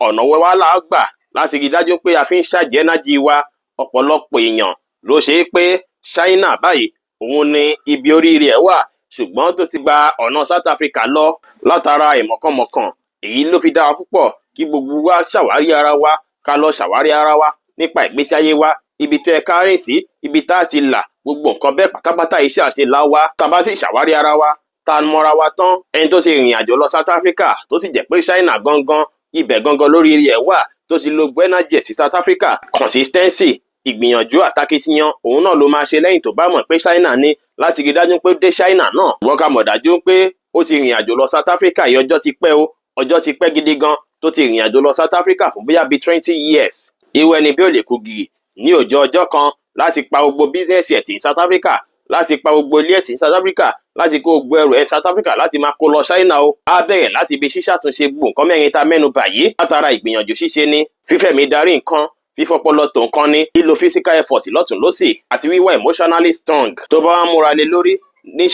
ọ̀nà wo wá là á gbà láti rí dájú pé a fi ń ṣáàjì ẹ́nájì wa. Ọ̀pọ̀lọpọ̀ èèyàn ló ṣe é pé China báyìí òun ni ibi oríire ẹ̀ wà, ṣùgbọ́n tó ti gba ọ̀nà South Africa lọ látara ìmọ̀kànmọ̀kàn. Èyí ló fi dára púpọ̀ kí gbogbo wa ṣàwárí ara wa, ká lọ ṣàwárí ara wa nípa ìgbésí ayé wa, ibi tó yẹ ká rìn sí, ibi tá a ti là, gbogbo nǹkan bẹ́ẹ̀ pátápátá iṣẹ́ àṣelá wa. Tá a bá sì ṣàwárí ara wa, tá a mọra wa tán, ẹni tó ṣe ìrìn àjò lọ South Africa tó sì jẹ́ pé China gangan ibẹ̀ gangan lórí ẹ̀ wà, tó ti lo gbẹ́nájẹ̀ sí South Africa, consistency, ìgbìyànjú àtakitiyan òun náà ló máa ṣe lẹ́yìn tó bá mọ̀ pé China ní láti rí dájú pé dé China náà. Wọ́n ká mọ̀ dájú pé ó ti rìn àjò lọ South Africa yìí ọjọ́ ti pẹ́ o, ọjọ́ ti pẹ́ gidi gan tó ti rìn àjò lọ South Africa fún bóyá bíi 20 years. Irú ẹni bí ó lè kú gìrì ní òjò ọjọ́ kan láti pa gbogbo bísíǹsì ẹ̀ tì ní South Africa, láti pa gbogbo ilé ẹ̀ tì ní South Africa, láti kó gbogbo ẹrù ẹ̀ South Africa láti máa kó lọ China o. Á bẹ̀rẹ̀ láti ibi ṣíṣàtúnṣe gbogbo nǹkan mẹ́rin ta mẹ́nu bà yìí látara ìgbìyànjú ṣíṣe ni, fífẹ̀mí darí nǹkan, fífọpọlọ tó nǹkan ni, lílo physical effort lọ́tùn lósì àti wíwá emotionally strong. Tó bá wá múra lé lórí ní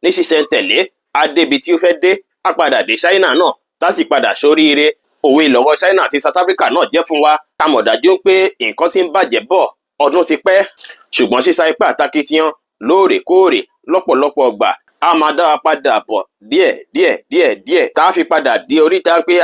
ṣísẹ̀ntẹ̀lé á débi tí ó fẹ́ dé, á padà dé China náà tá sì padà sóríire. Òwe ìlọ́wọ́ China àti South Africa náà jẹ́ fún wa ká mọ̀ dájú pé nǹkan ti ń bàjẹ́ bọ̀ ọdún ti pẹ́, ṣùgbọ́n sísa ipá àtakitiyan lóòrèkóòrè lọ́pọ̀lọpọ̀ ọgbà á máa dá wa padà bọ̀ díẹ̀ tá a fi padà dé oríta pé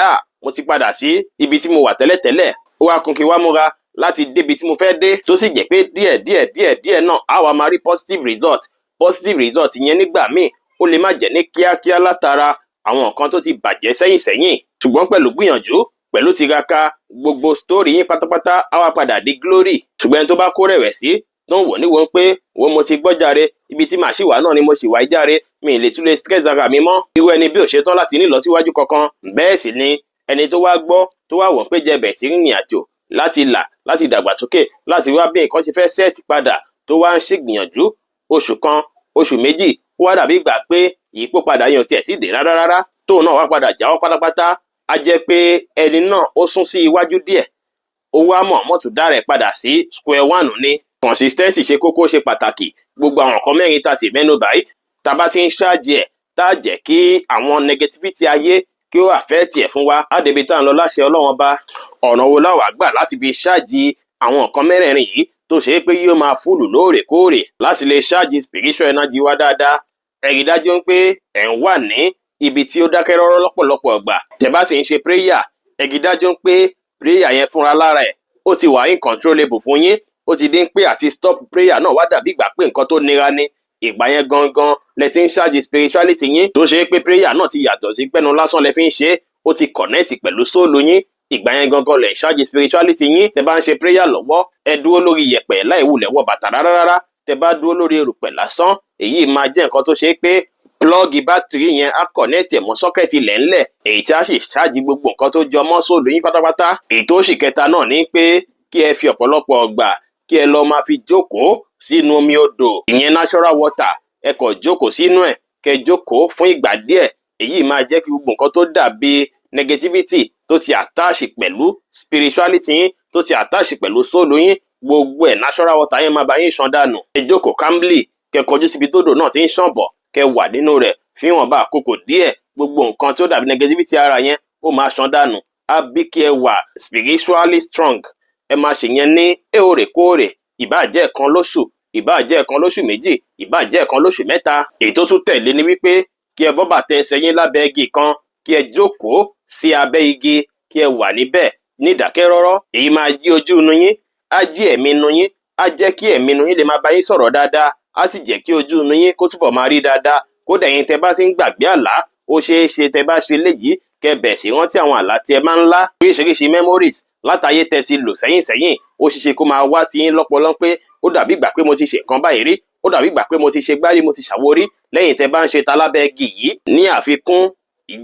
mo ti padà sí ibi tí mo wà tẹ́lẹ̀tẹ́lẹ̀, ó wá kún kí wá múra láti débi tí mo fẹ́ dé, tó sì jẹ́ pé díẹ̀ náà á wá máa rí positive result yẹn nígbà míì ó lè má jẹ́ ní kíákíá látara àwọn nǹkan tó ti bàjẹ́ sẹ́yìn, ṣùgbọ́n pẹ̀lú gbìyànjú, pẹ̀lú tiraka, gbogbo story yín pátápátá á wá padà di glory. Ṣùgbọ́n ẹni tó bá kó rẹ̀wẹ̀sí tó ń wò níwò pé wo mo ti gbọ́ jàre, ibi tí màá ṣì wà náà ni mo ṣì wà jàre, mi ì lè tún lè stress ara mi mọ́. Irú ẹni bí ò ṣe tán láti ní ìlọsíwájú kankan. Bẹ́ẹ̀ sì ni ẹni tó wá gbọ́ tó wá wọ̀n pé jẹbẹ̀ sí rìnrìn àjò láti là, láti dàgbàsókè, láti wá bí nǹkan ṣe fẹ́ sẹ́ẹ̀tì padà, tó wá ń ṣègbìyànjú oṣù kan, oṣù méjì, ó wá dàbí ìgbà pé ìyípo padà yan tiẹ̀ sí dé rárá, tóun náà wá padà jáwọ́ pátápátá. Á jẹ́ pé ẹni náà ó sún sí iwájú díẹ̀, ó wá mọ̀ọ́mọ̀ dá rẹ̀ padà sí square one ni. Consistency ṣe kókó, ṣe pàtàkì. Gbogbo àwọn nǹkan mẹ́rin tá sì mẹ́nu báyìí, tá bá ti ń ṣáàjì ẹ̀, tá a jẹ́ kí àwọn negativity ayé kí ó affect ẹ̀ fún wa, á débi tá à ń lọ láṣẹ Ọlọ́run Ọba. Ọ̀nà wo la wá gbà láti fi ṣáàjì àwọn nǹkan mẹ́rẹ̀ẹ̀rin yìí tó ṣe é pé yóò máa fúlù lóòrèkóòrè láti lè ṣáàjì spiritual energy wa dáadáa? Ẹ rí dájú pé ẹ̀ ń wà ní ibi tí ó dákẹ́ rọ́rọ́ lọ́pọ̀lọpọ̀ ọgbà. Tẹ́ bá sì ń ṣe prayer, ẹ rí dájú pé prayer yẹn fúnra lára ẹ̀ ó ti wà incontrollable fún yín, ó ti dín pé àti stop prayer náà wá dàbí ìgbà pé nǹkan tó nira ni. Ìgbà yẹn gangan lẹ ti ń ṣáàjì spirituality yín, tó ṣe é pé prayer náà ti yàtọ̀ sí pẹ́nu lásán lẹ fi ń ṣe, ó ti connect pẹ̀lú sóòlù yín. Ìgbà yẹn gangan lẹ ń ṣáàjì spirituality yín. Tẹ́ bá ń ṣe prayer lọ́wọ́, ẹ dúró lórí iyẹ̀pẹ̀ láì wulẹ̀ wọ bàtà rárá. Tẹ́ bá dúró lórí erùpẹ̀ lásán, èyí máa jẹ́ nǹkan tó ṣe é pé plọ́ọ̀gì bátìrì yẹn á kọ̀nẹ́ẹ̀tì mọ́ sọ́kẹ̀tì lẹ́ńlẹ̀, èyí tí a sì ṣáàjì gbogbo nǹkan tó jọ mọ́ sóòlù yín pátápátá. Èyí tó sì kẹta náà ní pé kí ẹ fi ọ̀pọ̀lọpọ̀ ọgbà kí ẹ lọ máa fi jókòó sínú omi odò, ìyẹn natural water. Ẹ kọ̀ jókòó sínú ẹ̀, kẹ jókòó fún ìgbà díẹ̀. Èyí máa jẹ́ kí gbogbo nǹkan tó dàbí negativity tó ti attach pẹ̀lú spirituality yín, tó ti attach pẹ̀lú sóòlù yín, gbogbo ẹ̀ natural water yẹn máa bá yín ṣan dànù. Ẹ jókòó calmly, kẹ kọjú síbi tódò náà ti ń ṣàn bọ̀, kẹ wà nínú rẹ̀ fi ìwọ̀nba àkókò díẹ̀. Gbogbo nǹkan tí ó dàbí negativity ara yẹn ó máa ṣan dànù. Á bí kí ẹ wà spiritually strong. Ẹ máa ṣe yẹn ní òrèkóòrè, ìbáà jẹ́ ẹ̀kan lóṣù, ìbáà jẹ́ ẹ̀kan lóṣù méjì, ìbáà jẹ́ ẹ̀kan lóṣù mẹ́ta. Èyí tó tún tẹ̀lé ni wípé kí ẹ bọ́ bàtà ẹsẹ̀ yín lábẹ́ igi kan, kí ẹ jókòó sí abẹ́ igi, kí ẹ wà níbẹ̀ ní ìdákẹ́rọ́rọ́. Èyí máa jí ojú inú yín, á jí ẹ̀mí inú yín, á jẹ́ kí ẹ̀mí inú yín lè máa bá yín sọ̀rọ̀ dáadáa, á sì jẹ́ kí ojú inú yín kó túbọ̀ máa rí dáadáa. Kódà ẹ̀yin tẹ́ bá sì ń gbàgbé àlá, ó ṣeé ṣe tẹ́ bá ṣe léyìí kẹ́ bẹ̀ sí rántí àwọn àlá tí ẹ máa ń lá, oríṣiríṣi memories látayé tẹ́ ti lò sẹ́yìn. Ó ṣeéṣe kó máa wá sí yín lọ́pọlọ pé ó dàbí ìgbà pé mo ti ṣe nǹkan báyìí rí, ó dàbí ìgbà pé mo ti ṣe gbárí, mo ti ṣàwórí. Lẹ́yìn tẹ́ bá ń ṣe ta lábẹ́ igi yìí, ní àfikún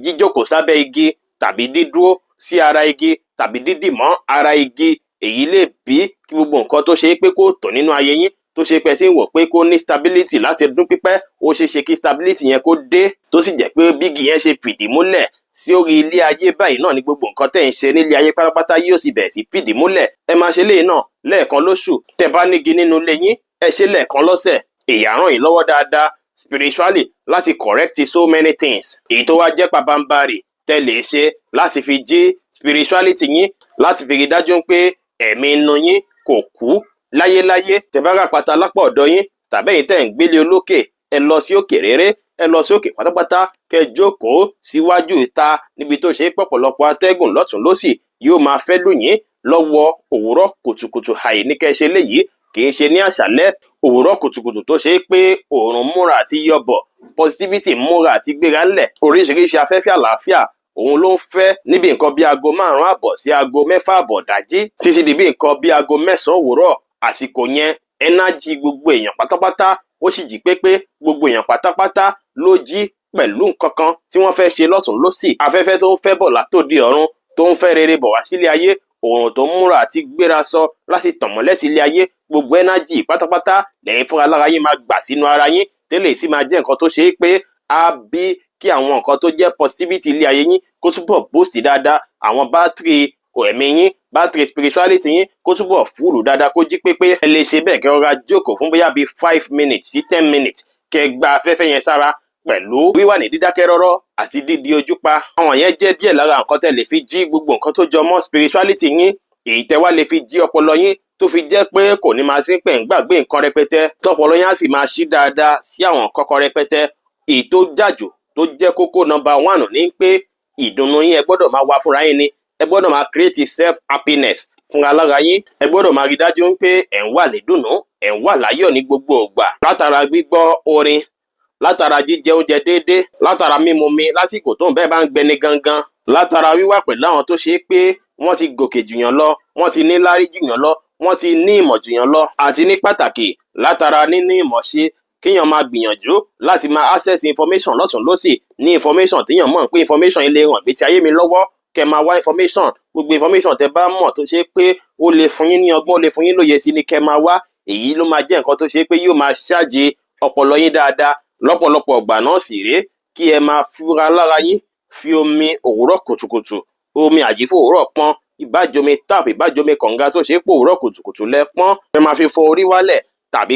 jíjókòó sábẹ́ igi tàbí dídúró sí ara igi tàbí dídì mọ́ ara igi, èyí lè bí kí gbogbo nǹkan tó ṣe é pé kó tọ́ nínú ayé yín, tó ṣe pé tí ń wò pé kó ní stability láti ọdún pípẹ́, ó ṣeé ṣe kí stability yẹn kó dé, tó sì jẹ́ pé bí igi yẹn ṣe fìdí múlẹ̀ sí orí ilé ayé báyìí náà ni gbogbo nǹkan tẹ́ ń ṣe nílé ayé pátápátá yóò sì bẹ̀rẹ̀ sí fìdí múlẹ̀. Ẹ máa ṣe léyìí náà lẹ́ẹ̀kan lóṣù. Tẹ́ bá nígi nínú ilé yín, ẹ ṣe lẹ́ẹ̀kan lọ́sẹ̀. Èyí á ràn yín lọ́wọ́ dáadáa spiritually láti correct so many things. Èyí tó wá jẹ́ pabambarì, tẹ́ lè ṣe láti fi jí spirituality yín, láti fi rí dájú pé ẹ̀mí inú yín kò kú láyéláyé. Tẹ́ bá rápátá lápá ọ̀dọ̀ yín tàbí ẹ̀yin tẹ́ ń gbélé olókè, ẹ lọ sí òkè réré, ẹ lọ sí òkè pátápátá, kẹ́ jókòó síwájú ìta níbi tó ṣe pọ̀pọ̀lọpọ̀ atẹ́gùn lọ́tùn lósì yóò máa fẹ́ lù yín lọ́wọ́ òwúrọ̀ kùtùkùtù hàì ní kẹ́ ṣe léyìí, kì í ṣe ní àṣálẹ́. Òwúrọ̀ kùtùkùtù tó ṣe pé oòrùn múra àti yọbọ̀, positivity múra àti gbéra ńlẹ̀, oríṣiríṣi afẹ́fẹ́ àlàáfíà òun ló ń fẹ́ níbi nǹkan bí aago 5 àbọ̀ sí aago 6 àbọ̀ dájí títí di bí nǹkan bí aago 9 òwúrọ̀. Àsìkò yẹn ẹnájì gbogbo èèyàn pátápátá ó sì jí pépé, gbogbo èèyàn pátápátá ló jí pẹ̀lú nǹkan kan tí wọ́n fẹ́ ṣe lọ́tùn lósì. Afẹ́fẹ́ tó ń fẹ́ bọ̀ látòdì ọ̀run tó ń fẹ́ rere bọ̀ wá sílé ayé, oòrùn tó ń múra àti gbéra sọ láti tàn mọ́lẹ̀ sílé ayé, gbogbo ẹnájì pátápátá lẹ́yìn fúnra lára yín máa gbà sínú ara yín, tẹ́lẹ̀ sì máa jẹ́ nǹkan tó ṣe pé á bí kí àwọn nǹkan tó jẹ́ positivity ilé ayé yín kó túbọ̀ boost dáadáa, àwọn bátìrì ẹ̀mí yín, bátìrì spirituality yín kó túbọ̀ fúlù dáadáa, kó jí pépé. Ẹ lè ṣe bẹ́ẹ̀ kẹ́ rọra jókòó fún bóyá bíi 5 minutes sí 10 minutes kẹ́ gba afẹ́fẹ́ yẹn sára pẹ̀lú wíwà ní dídákẹ́ rọ́rọ́ àti dídi ojú pa. Àwọn yẹn jẹ́ díẹ̀ lára nǹkan tẹ́ lè fi jí gbogbo nǹkan tó jọ mọ́ spirituality yín, èyí tẹ́ wá lè fi jí ọpọlọ yín tó fi jẹ́ pé kò ní máa sí pé ń gbàgbé nǹkan rẹpẹtẹ, tọpọlọ yín á sì máa ṣí dáadáa sí àwọn kọ́kọ́ rẹpẹtẹ. Èyí tó jàjù tó jẹ́ kókó number 1 ní pé ìdùnnú yín ẹ gbọ́dọ̀ máa wá fúnra yín ni, ẹ gbọ́dọ̀ máa create self happiness fúnra lára yín, ẹ gbọ́dọ̀ máa rí dájú pé ẹ̀ ń wà lédùnnú, ẹ̀ ń wà láyọ̀ ní gbogbo ìgbà, látara gbígbọ́ orin, látara jíjẹ oúnjẹ déédéé, látara mímu mi lásìkò tó ń bẹ́ẹ̀ bá ń gbẹni gangan, látara wíwà pẹ̀lú àwọn tó ṣe pé wọ́n ti gòkè jùyàn lọ, wọ́n ti ní lárí jùyàn lọ, wọ́n ti ní ìmọ̀ jùyàn lọ, àti ní pàtàkì látara níní ìmọ̀ ṣe kíyàn máa gbìyànjú láti máa access information lọ́tùn lósì ní information tíyàn mọ̀ pé information ilé ràn gbèsè ayé mi lọ́wọ́. Kẹ́ máa wá information, gbogbo information tẹ́ bá mọ̀ tó ṣe pé ó lè fún yín ní ọgbọ́n, ó lè fún yín lóye sí ni kẹ́ máa wá. Èyí ló máa jẹ́ nǹkan tó ṣe pé yóò máa ṣáàjì ọpọlọ yín dáadáa. Lọ́pọ̀lọpọ̀ ìgbà náà sì rèé kí ẹ máa fúra lára yín fi omi òwúrọ̀ kùtùkùtù, omi àjífò òwúrọ̀ pọ́n, ìbájomi tap, ìbájomi kànga tó ṣe pé òwúrọ̀ kùtùkùtù lẹ pọ́n, ẹ máa fi fọ orí wálẹ̀ tàbí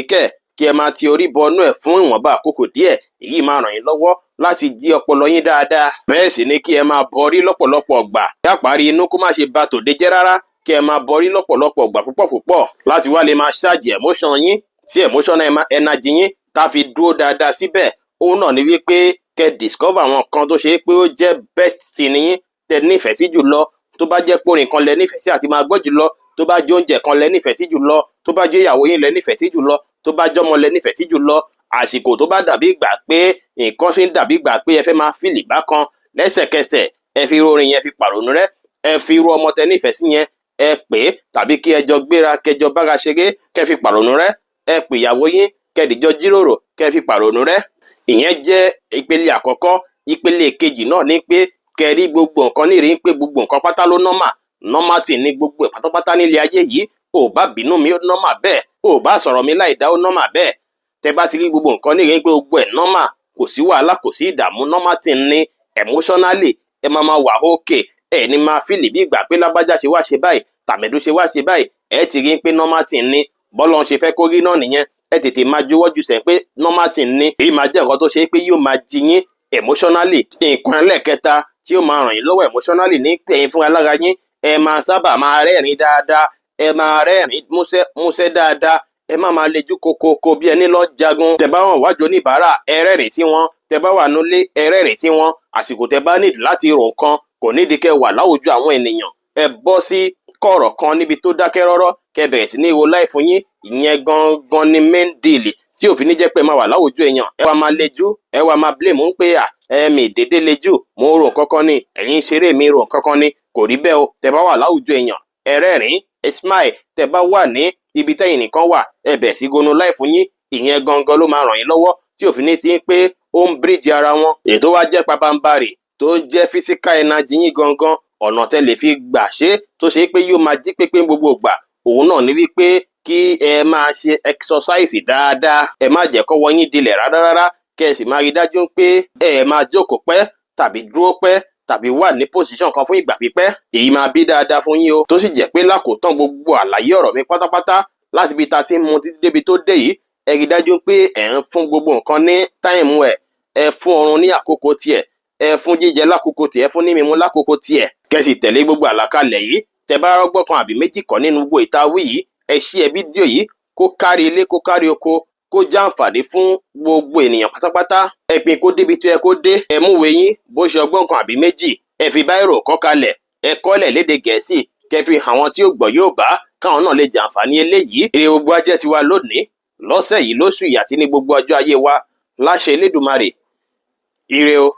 kí ẹ máa ti orí bọnú ẹ̀ fún ìwọ̀nba àkókò díẹ̀. Èyí máa ràn yín lọ́wọ́ láti jí ọpọlọ yín dáadáa. Bẹ́ẹ̀ sì ni kí ẹ máa bọrí lọ́pọ̀lọpọ̀ ìgbà, dáparí inú kó má ṣe ba tòde jẹ́ rárá, kí ẹ máa bọrí lọ́pọ̀lọpọ̀ ìgbà púpọ̀ láti wá lè máa ṣáàjì emotion yín, tí emotion energy yín tá fi dúró dáadáa síbẹ̀. Òun náà ni wípé kẹ́ discover àwọn kan tó ṣe pé ó jẹ́ best thing yín tẹ́ nífẹ̀ẹ́ sí jùlọ. Tó bá jẹ́ pé orin kan lẹ nífẹ̀ẹ́ sí àti máa gbọ́ jùlọ, tó bá jẹ́ oúnjẹ kan lẹ nífẹ̀ẹ́ sí jùlọ, tó bá jẹ́ ìyàwó yín lẹ nífẹ̀ẹ́ sí jùlọ, tó bá jọ́mọ lẹ nífẹ̀ẹ́ sí jùlọ, àsìkò tó bá dàbí ìgbà pé nǹkan fi ń dàbí ìgbà pé ẹ fẹ́ máa fìlì bákan, lẹ́sẹ̀kẹsẹ̀ ẹ fi irú orin yẹn fi pàrònú rẹ́, ẹ fi irú ọmọ tẹ nífẹ̀ẹ́ sí yẹn ẹ pè é, tàbí kí ẹ jọ gbéra kẹjọ bára ṣeré kẹ́ fi pàrònú rẹ́, ẹ pè ìyàwó yín kẹ́dìjọ jíròrò kẹ́ fi pàrònú rẹ́. Ìyẹn jẹ́ ìpele àkọ́kọ́. Ìpele kejì náà ní pé kẹ́ rí gbogbo nǹkan ní rí pé gbogbo nǹkan pátá ló normal tí ní gbogbo ẹ̀ pátápátá nílé ayé yìí. Ò bá bínú mi ó normal bẹ́ẹ̀, ò bá sọ̀rọ̀ mi láìdá ó normal bẹ́ẹ̀. Tẹ́ bá ti rí gbogbo nǹkan ní rí pé gbogbo ẹ̀ normal, kò sí wàhálà, kò sí ìdààmú, normal tí ní emotionally ẹ máa wà okay, ẹ ní máa fìlì bí ìgbà pé lágbájá ṣe wá ṣe báyìí, tàmẹ̀dú ṣe wá ṣe báyìí, ẹ ti rí pé normal tí ní bọ́lọ́n ṣe fẹ́ kó rí náà nìyẹn. Ẹ tètè máa juwọ́ jùsẹ̀ pé normal tí ní èyí máa jẹ́ nǹkan tó ṣe pé yóò máa jí yín emotionally. Nǹkan ẹlẹ́ẹ̀kẹta tí ó máa ràn yín lọ́wọ́ emotionally ní pé ẹ̀yin fúnra lára yín ẹ máa sábà máa rẹ́rìn dáadáa, ẹ máa rẹ́rìn músẹ́ dáadáa, ẹ má máa lejú kokoko bí ẹni lọ jagun. Tẹ́ bá wọn wájú oníbàárà ẹ rẹ́rìn sí wọn, tẹ́ bá wà nulẹ̀ ẹ rẹ́rìn sí wọn. Àsìkò tẹ́ bá nídìí láti rò nǹkan kò nídìí kẹ́ wà láwùjọ àwọn ènìyàn, ẹ bọ́ sí kọ̀rọ̀ kan níbi tó dákẹ́ rọ́rọ́ kẹ́ bẹ̀rẹ̀ sí ní wo láìfún yín. Ìyẹn gangan ni main deal tí òfin ní jẹ́ pé máa wà láwùjọ èèyàn. Ẹ wá máa lejú, ẹ wá máa blame ń pé mi dédé lejú, mo rò kankan ni, ẹ̀yin ṣeré mi rò kankan ni. Kò rí bẹ́ẹ̀ o. Tẹ́ bá wà láwùjọ èèyàn ẹ rẹ́rìn, ẹ smile. Tẹ́ bá wà ní ibi tẹ́yìn nìkan wà ẹ bẹ̀rẹ̀ sí gonu láìfún yín. Ìyẹn gangan ló máa ràn yín lọ́wọ́ tí òfin ní sí pé ó ń bridge ara wọn. Èyí tó wá jẹ́ pabambarì tó jẹ́ physical energy yín gangan, ọ̀nà tẹ́ lè fi gbà ṣe tó ṣe pé yóò máa jí pépé gbogbo ìgbà. Òun náà ni wípé kí ẹ máa ṣe exercise dáadáa, ẹ má jẹ́ kọ́wọ́ yín dilẹ̀ rárá, kẹ́ ẹ sì máa rí dájú pé ẹ máa jókòó pẹ́ tàbí dúró pẹ́ tàbí wà ní position kan fún ìgbà pípẹ́. Èyí máa bí dáadáa fún yín o. Tó sì jẹ́ pé lákòótán gbogbo àlàyé ọ̀rọ̀ mi pátápátá láti ibi ta ti ń mu títí débi tó dé yìí, ẹ rí dájú pé ẹ ń fún gbogbo nǹkan ní táìmù ẹ̀, ẹ fún oorun ní àkókò tiẹ̀, ẹ fún jíjẹ lákòókò tiẹ̀, ẹ fún ní mímu lákòókò tiẹ̀, kẹ́sì tẹ̀lé gbogbo àlàkalẹ̀ yìí. Tẹ́ bá rọ́gbọ́n kan àbí méjì kọ́ nínú gbogbo ìtawí yìí, ẹ share fídíò yìí kó kárí ilé kó kárí oko, kó jàǹfààní fún gbogbo ènìyàn pátápátá. Ẹ pín kó débi tó yẹ kó dé. Ẹ múwèé yín bó ṣe ọgbọ́n kan àbí méjì, ẹ fi báírò kọ kalẹ̀, ẹ kọ́lẹ̀ lédè Gẹ̀ẹ́sì, kẹ́ fi hàn àwọn tí ó gbọ́ Yorùbá káwọn náà lè jàǹfààní eléyìí. Ire gbogbo á jẹ́ tiwa lónìí, lọ́sẹ̀ yìí, lóṣù yìí àti ní gbogbo ọjọ́ ayé wa láṣẹ Elédùmarè. Ire o.